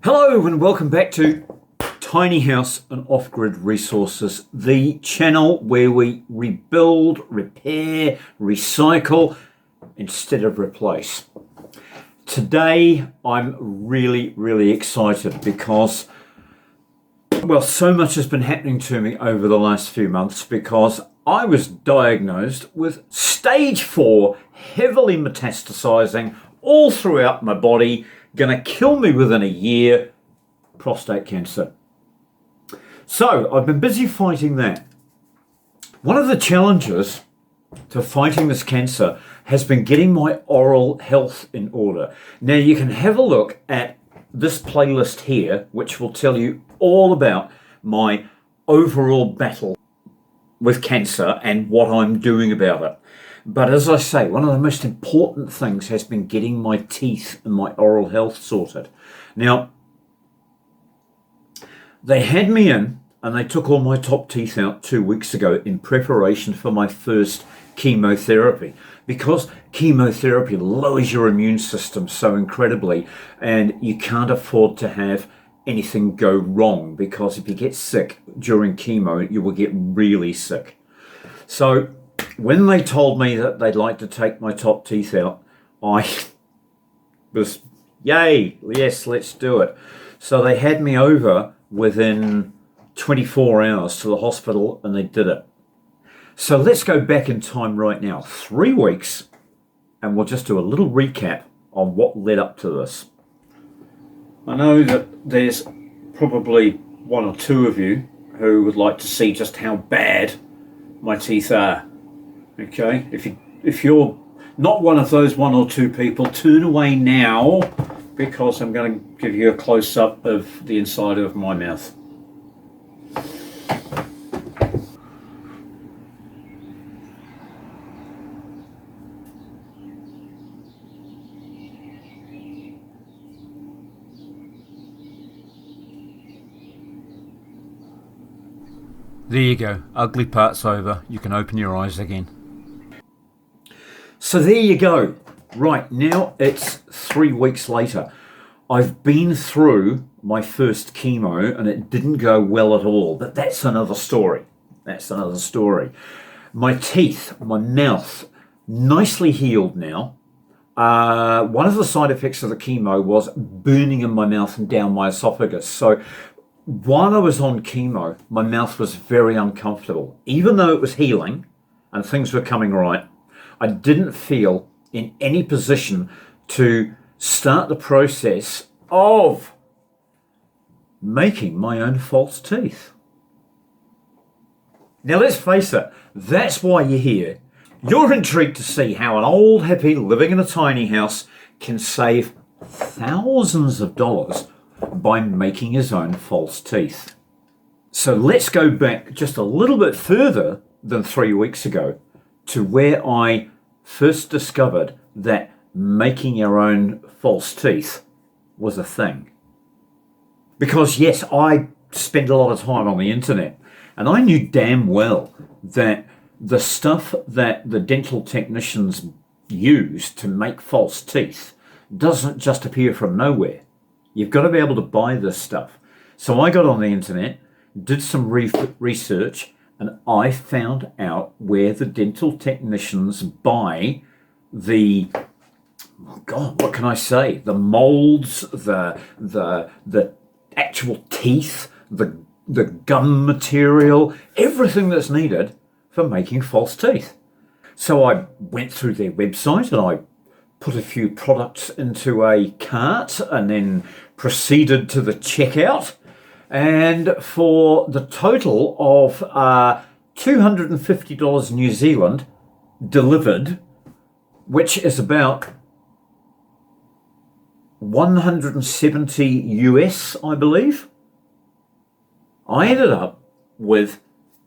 Hello and welcome back to Tiny House and Off-Grid Resources, the channel where we rebuild, repair, recycle instead of replace. Today I'm really excited because, well, so much has been happening to me over the last few months because I was diagnosed with stage 4, heavily metastasizing all throughout my body, going to kill me within a year, prostate cancer. So I've been busy fighting that. One of the challenges to fighting this cancer has been getting my oral health in order. Now you can have a look at this playlist here, which will tell you all about my overall battle with cancer and what I'm doing about it. But as I say, one of the most important things has been getting my teeth and my oral health sorted. Now, they had me in and they took all my top teeth out 2 weeks ago in preparation for my first chemotherapy, because chemotherapy lowers your immune system so incredibly, and you can't afford to have anything go wrong, because if you get sick during chemo, you will get really sick. So when they told me that they'd like to take my top teeth out, I was, yay, yes, let's do it. So they had me over within 24 hours to the hospital and they did it. So let's go back in time right now, 3 weeks, and we'll just do a little recap on what led up to this. I know that there's probably one or two of you who would like to see just how bad my teeth are. Okay, if you're not one of those one or two people, turn away now, because I'm going to give you a close-up of the inside of my mouth. There you go, ugly part's over, you can open your eyes again. So there you go. Right, now it's 3 weeks later. I've been through my first chemo and it didn't go well at all, but that's another story. That's another story. My teeth, my mouth, nicely healed now. One of the side effects of the chemo was burning in my mouth and down my esophagus. So while I was on chemo, my mouth was very uncomfortable. Even though it was healing and things were coming right, I didn't feel in any position to start the process of making my own false teeth. Now let's face it, that's why you're here. You're intrigued to see how an old hippie living in a tiny house can save thousands of dollars by making his own false teeth. So let's go back just a little bit further than 3 weeks ago to where I first discovered that making your own false teeth was a thing. Because yes, I spend a lot of time on the internet, and I knew damn well that the stuff that the dental technicians use to make false teeth doesn't just appear from nowhere. You've got to be able to buy this stuff. So I got on the internet, did some research, and I found out where the dental technicians buy the, oh God, what can I say? The molds, the actual teeth, the gum material, everything that's needed for making false teeth. So I went through their website and I put a few products into a cart and then proceeded to the checkout. And for the total of $250 New Zealand delivered, which is about 170 US, I believe, I ended up with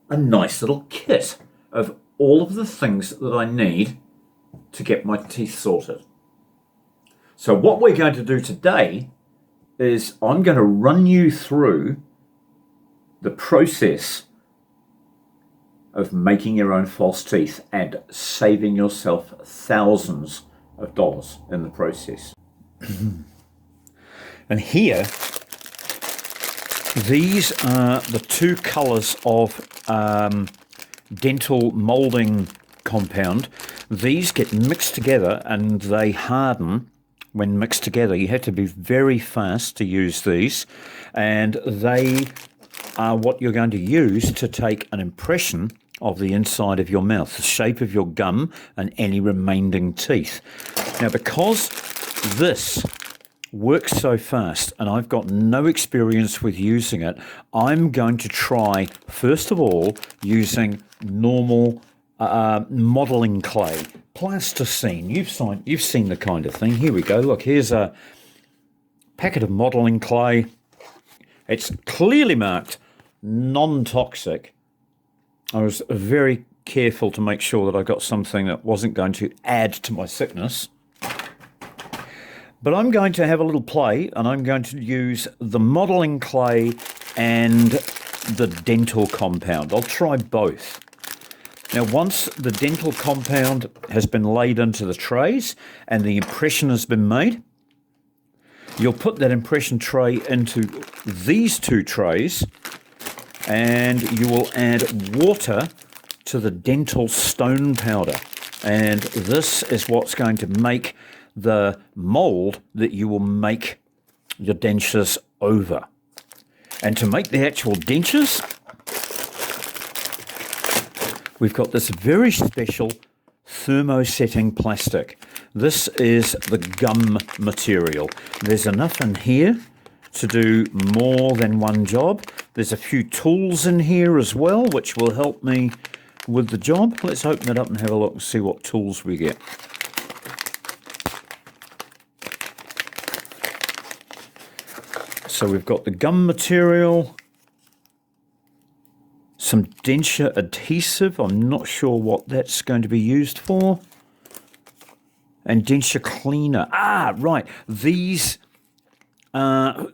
a nice little kit of all of the things that I need to get my teeth sorted. So what we're going to do today is I'm going to run you through the process of making your own false teeth and saving yourself thousands of dollars in the process. And here These are the two colours of dental moulding compound. These get mixed together and they harden when mixed together. You have to be very fast to use these, and they are what you're going to use to take an impression of the inside of your mouth, the shape of your gum and any remaining teeth. Now, because this works so fast and I've got no experience with using it, I'm going to try, first of all, using normal modelling clay, plasticine. You've seen the kind of thing. Here we go. Look, here's a packet of modelling clay. It's clearly marked non-toxic. I was very careful to make sure that I got something that wasn't going to add to my sickness. But I'm going to have a little play, and I'm going to use the modelling clay and the dental compound. I'll try both. Now, once the dental compound has been laid into the trays and the impression has been made, you'll put that impression tray into these two trays, and you will add water to the dental stone powder. And this is what's going to make the mould that you will make your dentures over. And to make the actual dentures, we've got this very special thermosetting plastic. This is the gum material. There's enough in here to do more than one job. There's a few tools in here as well, which will help me with the job. Let's open it up and have a look and see what tools we get. So we've got the gum material, some denture adhesive. I'm not sure what that's going to be used for. And denture cleaner. Ah, right. These are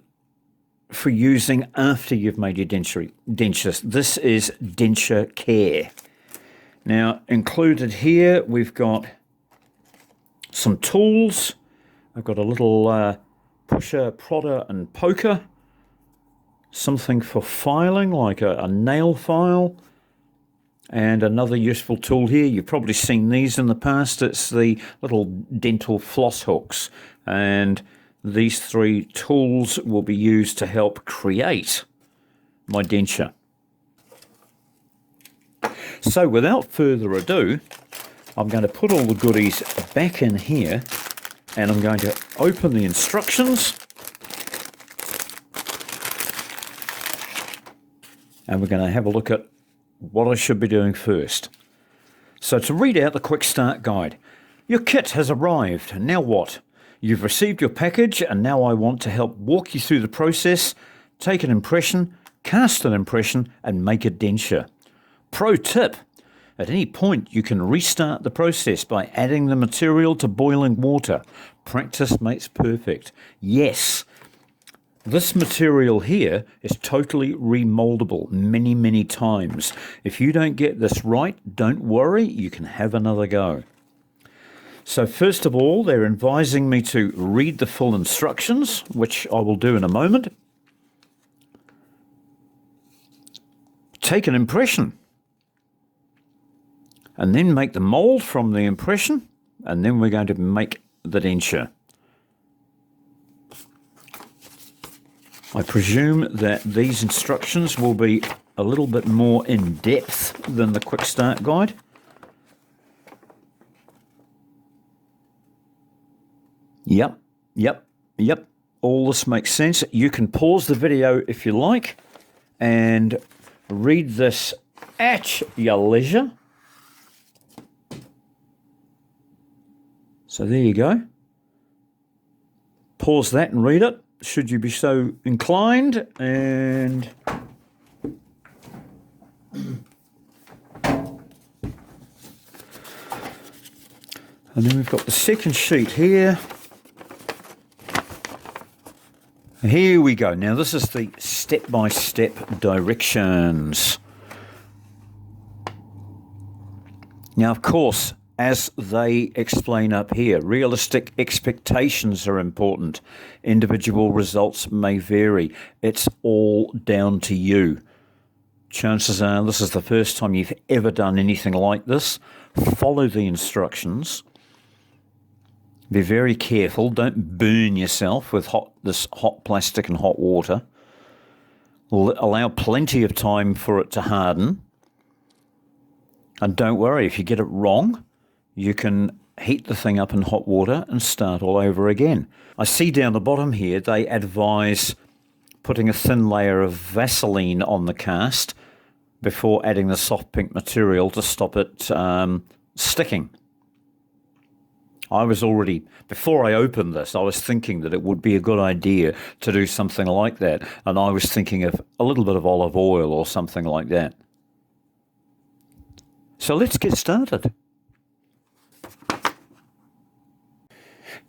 for using after you've made your dentures. This is denture care. Now, included here, we've got some tools. I've got a little pusher, prodder, and poker. Something for filing, like a nail file. And another useful tool here, you've probably seen these in the past, it's the little dental floss hooks. And these three tools will be used to help create my denture. So without further ado, I'm going to put all the goodies back in here, and I'm going to open the instructions. And we're going to have a look at what I should be doing first. So to read out the quick start guide. Your kit has arrived. Now what? You've received your package, and now I want to help walk you through the process, take an impression, cast an impression, and make a denture. Pro tip. At any point, you can restart the process by adding the material to boiling water. Practice makes perfect. Yes. This material here is totally remoldable many, many times. If you don't get this right, don't worry, you can have another go. So first of all, they're advising me to read the full instructions, which I will do in a moment. Take an impression, and then make the mold from the impression, and then we're going to make the denture. I presume that these instructions will be a little bit more in depth than the quick start guide. Yep. All this makes sense. You can pause the video if you like and read this at your leisure. So there you go. Pause that and read it, should you be so inclined. And then we've got the second sheet here. Here we go. Now this is the step-by-step directions. Now, of course, as they explain up here. Realistic expectations are important. Individual results may vary. It's all down to you. Chances are this is the first time you've ever done anything like this. Follow the instructions. Be very careful. Don't burn yourself with this hot plastic and hot water. Allow plenty of time for it to harden. And don't worry, if you get it wrong, you can heat the thing up in hot water and start all over again. I see down the bottom here they advise putting a thin layer of Vaseline on the cast before adding the soft pink material to stop it sticking. Before I opened this, I was thinking that it would be a good idea to do something like that, and I was thinking of a little bit of olive oil or something like that. So let's get started.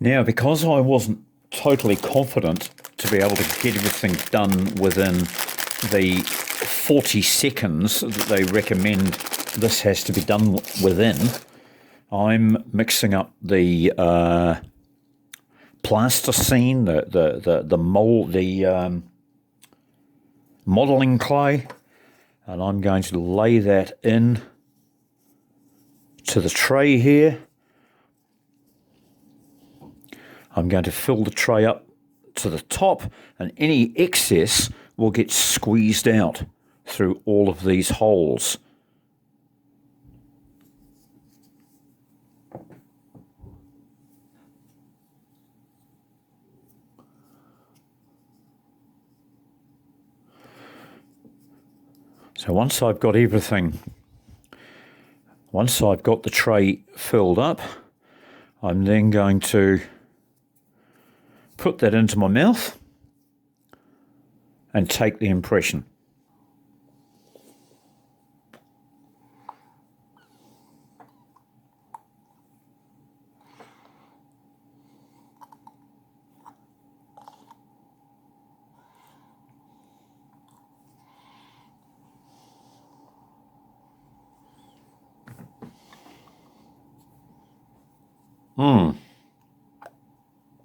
Now, because I wasn't totally confident to be able to get everything done within the 40 seconds that they recommend this has to be done within, I'm mixing up the plasticine, the mold, the modelling clay, and I'm going to lay that in to the tray here. I'm going to fill the tray up to the top, and any excess will get squeezed out through all of these holes. So once I've got the tray filled up, I'm then going to put that into my mouth and take the impression.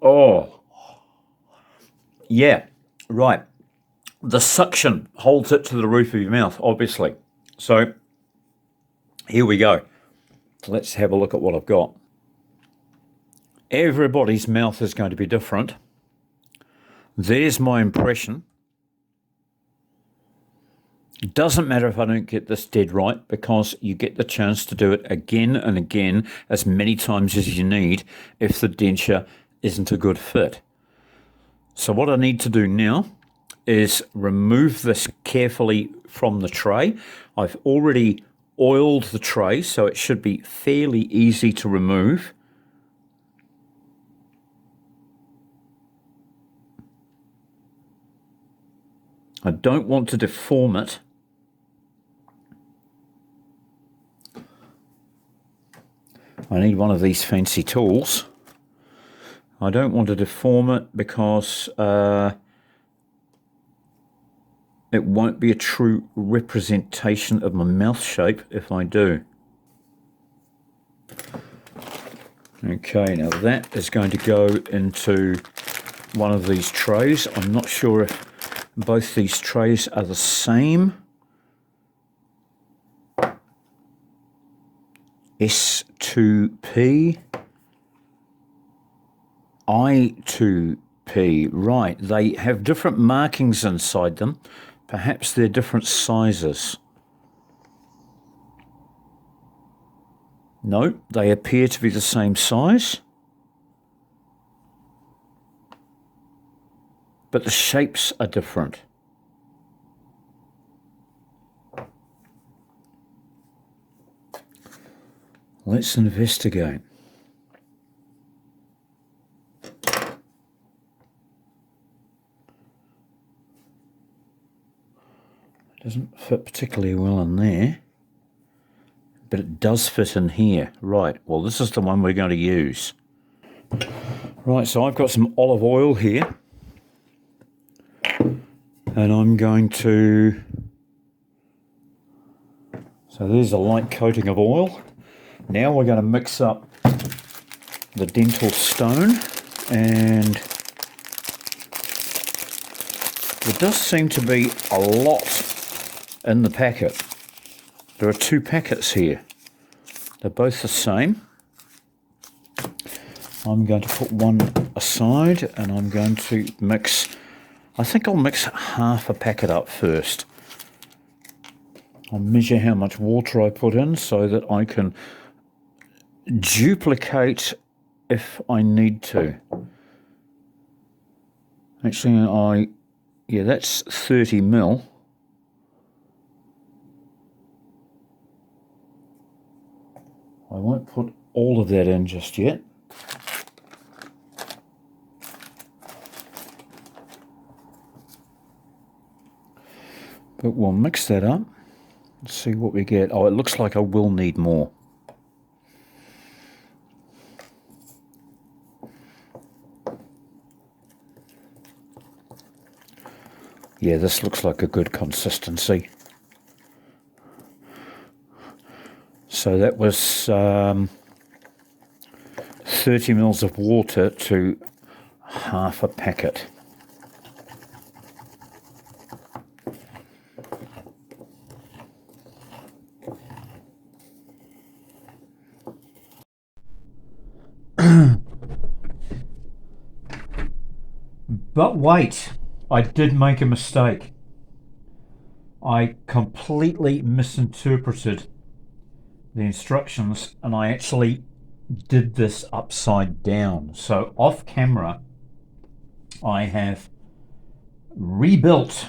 Oh, yeah, right. The suction holds it to the roof of your mouth, obviously. So here we go. Let's have a look at what I've got. Everybody's mouth is going to be different. There's my impression. It doesn't matter if I don't get this dead right, because you get the chance to do it again and again, as many times as you need, if the denture isn't a good fit. So what I need to do now is remove this carefully from the tray. I've already oiled the tray, so it should be fairly easy to remove. I don't want to deform it. I need one of these fancy tools. I don't want to deform it because it won't be a true representation of my mouth shape if I do. Okay, now that is going to go into one of these trays. I'm not sure if both these trays are the same. S2P, I2P, right, they have different markings inside them. Perhaps they're different sizes. No, they appear to be the same size, but the shapes are different. Let's investigate. It doesn't fit particularly well in there, but it does fit in here. Right, well, this is the one we're going to use. Right, so I've got some olive oil here, and I'm going to... So there's a light coating of oil. Now we're going to mix up the dental stone, and there does seem to be a lot in the packet. There are 2 packets here. They're both the same. I'm going to put one aside and I'm going to mix, I think I'll mix half a packet up first. I'll measure how much water I put in so that I can duplicate if I need to. Actually, yeah, that's 30 ml. I won't put all of that in just yet. But we'll mix that up. Let's see what we get. Oh, it looks like I will need more. Yeah, this looks like a good consistency. So that was 30 mils of water to half a packet. But wait, I did make a mistake. I completely misinterpreted the instructions and I actually did this upside down. So off camera, I have rebuilt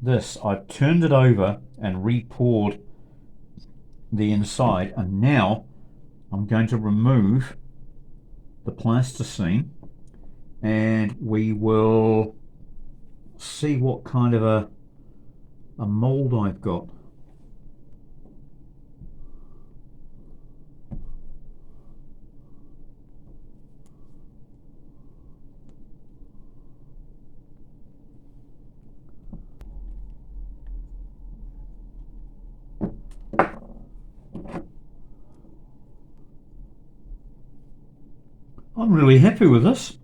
this. I've turned it over and re-poured the inside, and now I'm going to remove the plasticine and we will see what kind of a mold I've got. I'm really happy with this.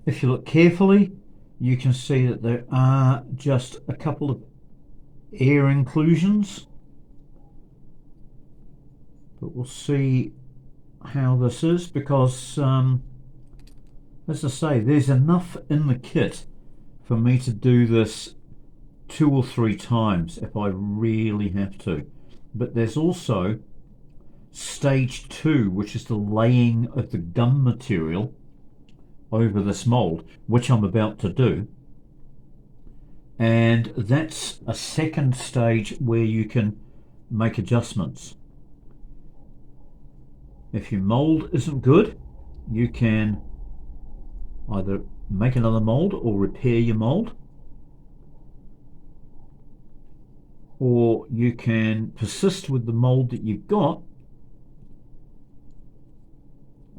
If you look carefully, you can see that there are just a couple of air inclusions, but we'll see how this is, because as I say, there's enough in the kit for me to do this 2 or 3 times if I really have to. But there's also stage 2, which is the laying of the gum material over this mold, which I'm about to do, and that's a second stage where you can make adjustments. If your mold isn't good, you can either make another mold or repair your mold, or you can persist with the mold that you've got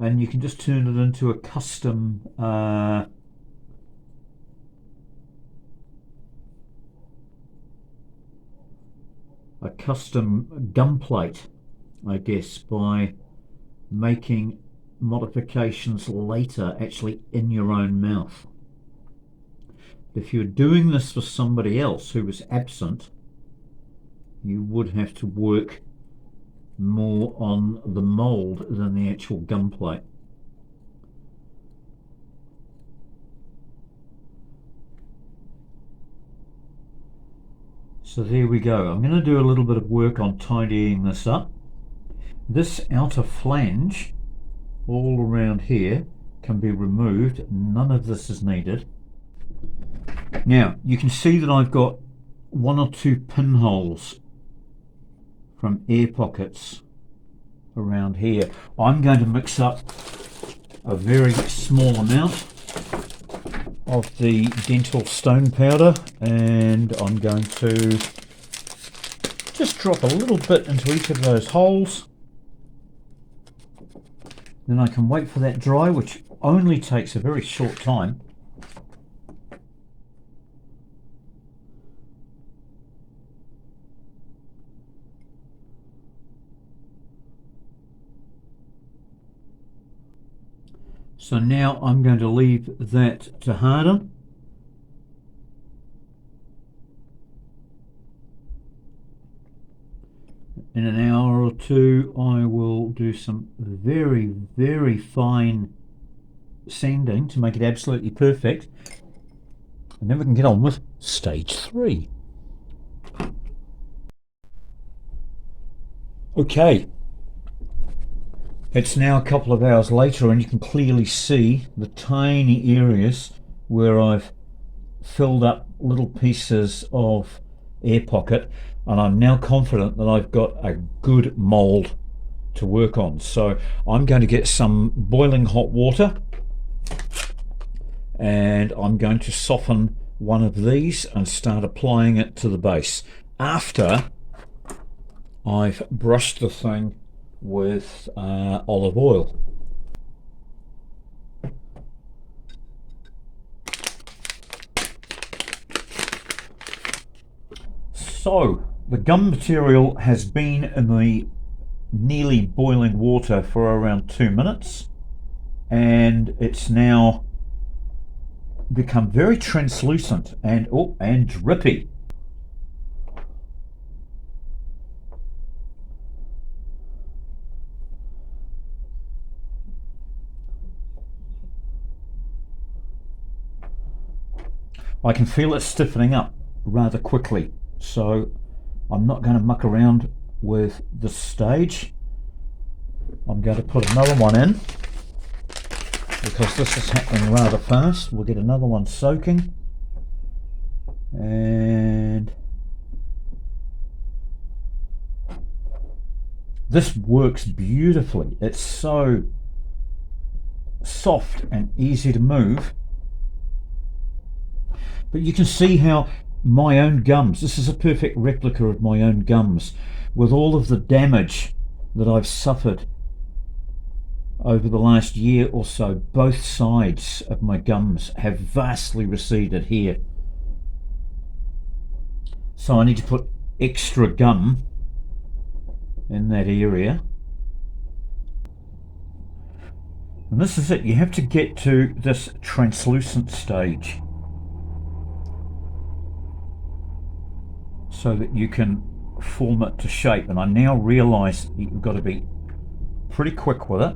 and you can just turn it into a custom gum plate, I guess, by making modifications later actually in your own mouth. If you're doing this for somebody else who was absent, you would have to work more on the mold than the actual gum plate. So there we go. I'm going to do a little bit of work on tidying this up. This outer flange all around here can be removed. None of this is needed. Now you can see that I've got 1 or 2 pinholes from air pockets around here. I'm going to mix up a very small amount of the dental stone powder, and I'm going to just drop a little bit into each of those holes. Then I can wait for that dry, which only takes a very short time. So now I'm going to leave that to harden. In an hour or two, I will do some very, very fine sanding to make it absolutely perfect. And then we can get on with stage 3. Okay. It's now a couple of hours later, and you can clearly see the tiny areas where I've filled up little pieces of air pocket, and I'm now confident that I've got a good mold to work on. So I'm going to get some boiling hot water, and I'm going to soften one of these and start applying it to the base after I've brushed the thing with olive oil. So the gum material has been in the nearly boiling water for around 2 minutes, and it's now become very translucent and drippy. I can feel it stiffening up rather quickly, so I'm not going to muck around with this stage. I'm going to put another one in because this is happening rather fast. We'll get another one soaking, and this works beautifully. It's so soft and easy to move. But you can see how my own gums, this is a perfect replica of my own gums, with all of the damage that I've suffered over the last year or so. Both sides of my gums have vastly receded here. So I need to put extra gum in that area. And this is it. You have to get to this translucent stage so that you can form it to shape. And I now realise that you've got to be pretty quick with it.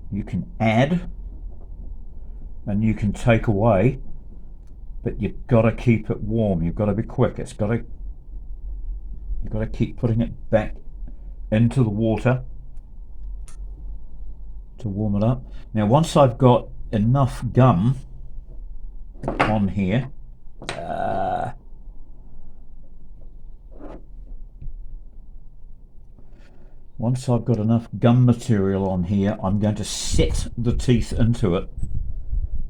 You can add and you can take away, but you've got to keep it warm. You've got to be quick. You've got to keep putting it back into the water to warm it up. Now once I've got enough gum on here, once I've got enough gum material on here, I'm going to set the teeth into it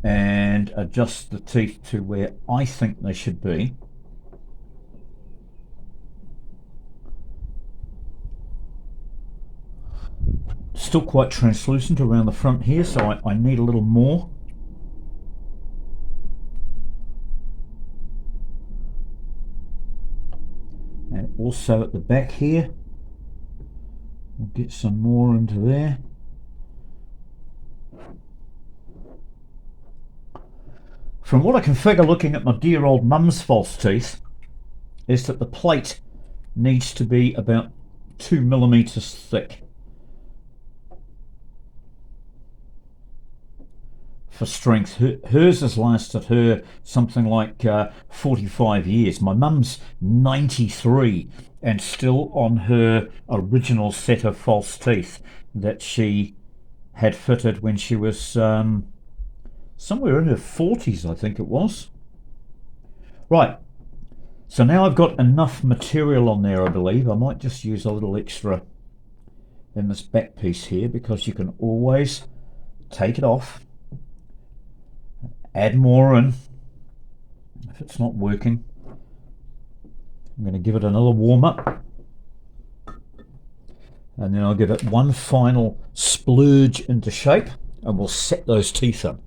and adjust the teeth to where I think they should be. Still quite translucent around the front here, so I need a little more. And also at the back here, we'll get some more into there. From what I can figure looking at my dear old mum's false teeth is that the plate needs to be about 2 millimeters thick for strength. Hers has lasted her something like 45 years. My mum's 93 and still on her original set of false teeth that she had fitted when she was somewhere in her 40s, I think it was. Right, so now I've got enough material on there, I believe. I might just use a little extra in this back piece here, because you can always take it off, add more in if it's not working. I'm going to give it another warm up, and then I'll give it one final splurge into shape, and we'll set those teeth in.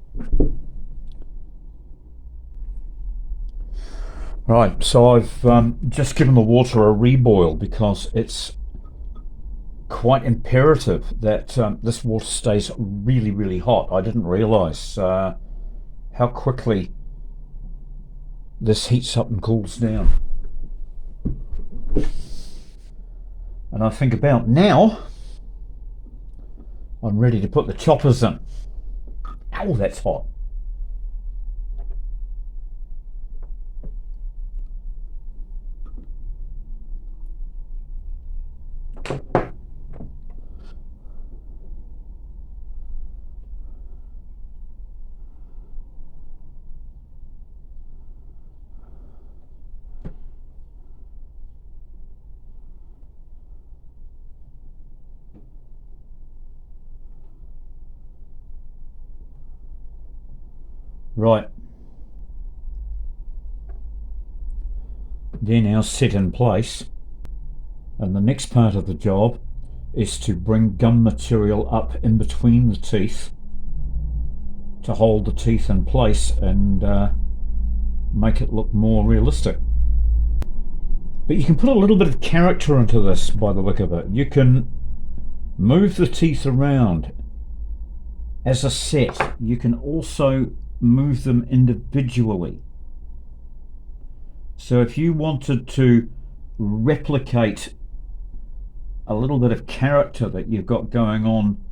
Right, so I've just given the water a reboil because it's quite imperative that this water stays really, really hot. I didn't realise how quickly this heats up and cools down. And I think about now, I'm ready to put the choppers in. Ow, that's hot. Right. They're now set in place, and the next part of the job is to bring gum material up in between the teeth to hold the teeth in place and make it look more realistic. But you can put a little bit of character into this by the look of it. You can move the teeth around as a set. You can also move them individually. So if you wanted to replicate a little bit of character that you've got going on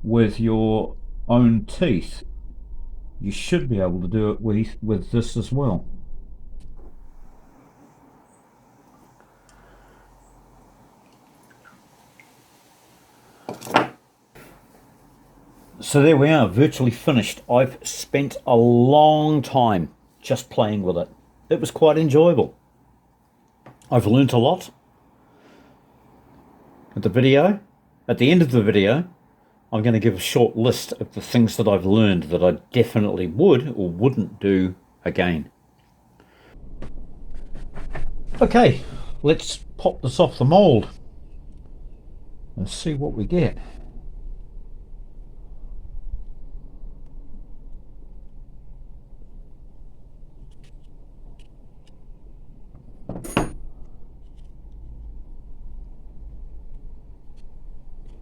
with your own teeth, you should be able to do it with this as well. So there we are, virtually finished. I've spent a long time just playing with it. It was quite enjoyable. I've learnt a lot. At the end of the video, I'm going to give a short list of the things that I've learned that I definitely would or wouldn't do again. Okay, let's pop this off the mould and see what we get.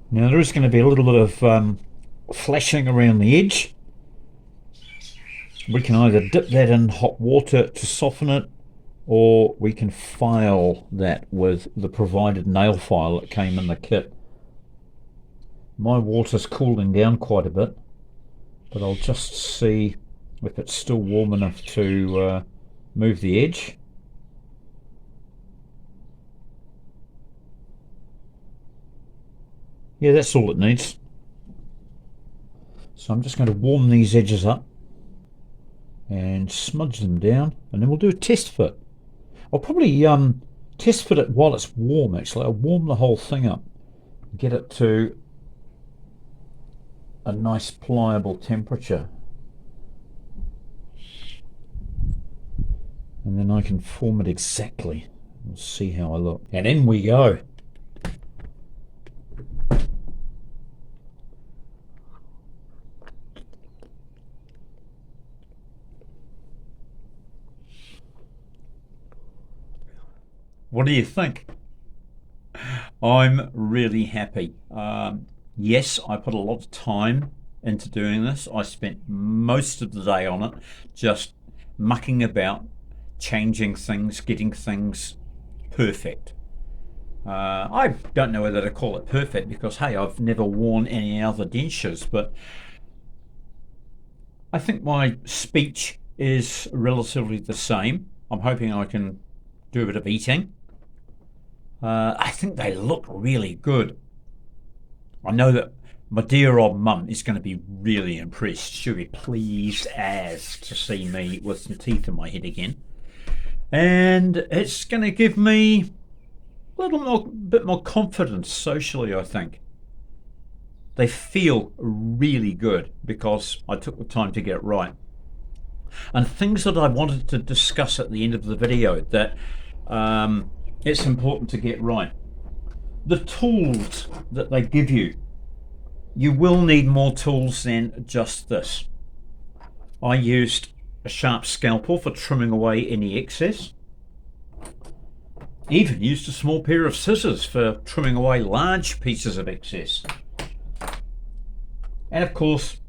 Now there is going to be a little bit of flashing around the edge. We can either dip that in hot water to soften it, or we can file that with the provided nail file that came in the kit. My water's cooling down quite a bit, but I'll just see if it's still warm enough to move the edge. Yeah, that's all it needs. So I'm just going to warm these edges up and smudge them down, and then we'll do a test fit. I'll probably test fit it while it's warm. Actually, I'll warm the whole thing up, get it to a nice pliable temperature, and then I can form it exactly. We'll see how I look. And in we go. What do you think? I'm really happy. Yes, I put a lot of time into doing this. I spent most of the day on it, just mucking about, changing things, getting things perfect. I don't know whether to call it perfect because, hey, I've never worn any other dentures, but I think my speech is relatively the same. I'm hoping I can do a bit of eating. I think they look really good. I know that my dear old mum is going to be really impressed. She'll be pleased as to see me with some teeth in my head again. And it's going to give me a bit more confidence socially, I think. They feel really good because I took the time to get it right. And things that I wanted to discuss at the end of the video that it's important to get right. The tools that they give you, you will need more tools than just this. I used a sharp scalpel for trimming away any excess. Even used a small pair of scissors for trimming away large pieces of excess. And of course,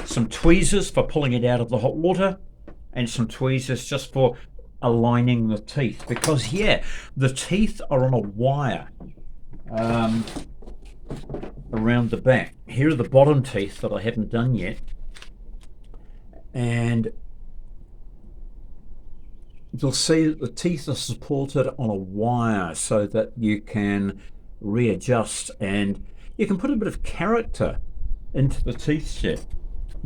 some tweezers for pulling it out of the hot water, and some tweezers just for aligning the teeth, because yeah, the teeth are on a wire around the back. Here are the bottom teeth that I haven't done yet, and you'll see that the teeth are supported on a wire so that you can readjust and you can put a bit of character into the teeth set.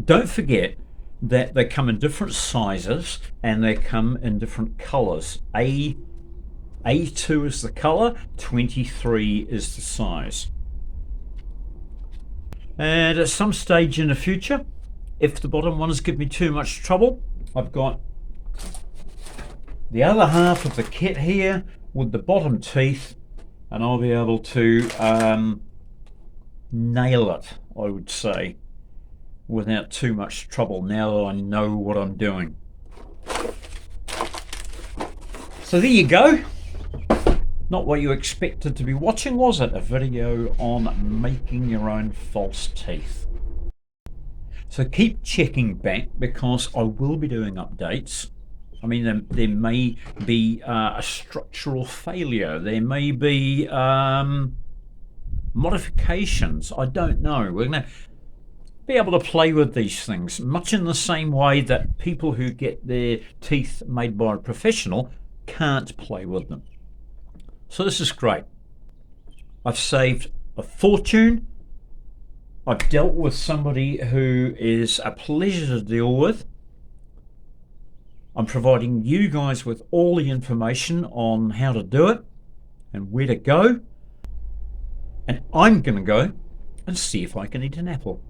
Don't forget that they come in different sizes and they come in different colors. A2 is the color, 23 is the size. And at some stage in the future, if the bottom ones give me too much trouble, I've got the other half of the kit here with the bottom teeth, and I'll be able to nail it, I would say, without too much trouble now that I know what I'm doing. So there you go. Not what you expected to be watching, was it? A video on making your own false teeth. So keep checking back, because I will be doing updates. I mean, there may be a structural failure. There may be modifications. I don't know. We're going to be able to play with these things, much in the same way that people who get their teeth made by a professional can't play with them. So this is great. I've saved a fortune. I've dealt with somebody who is a pleasure to deal with. I'm providing you guys with all the information on how to do it and where to go. And I'm going to go and see if I can eat an apple.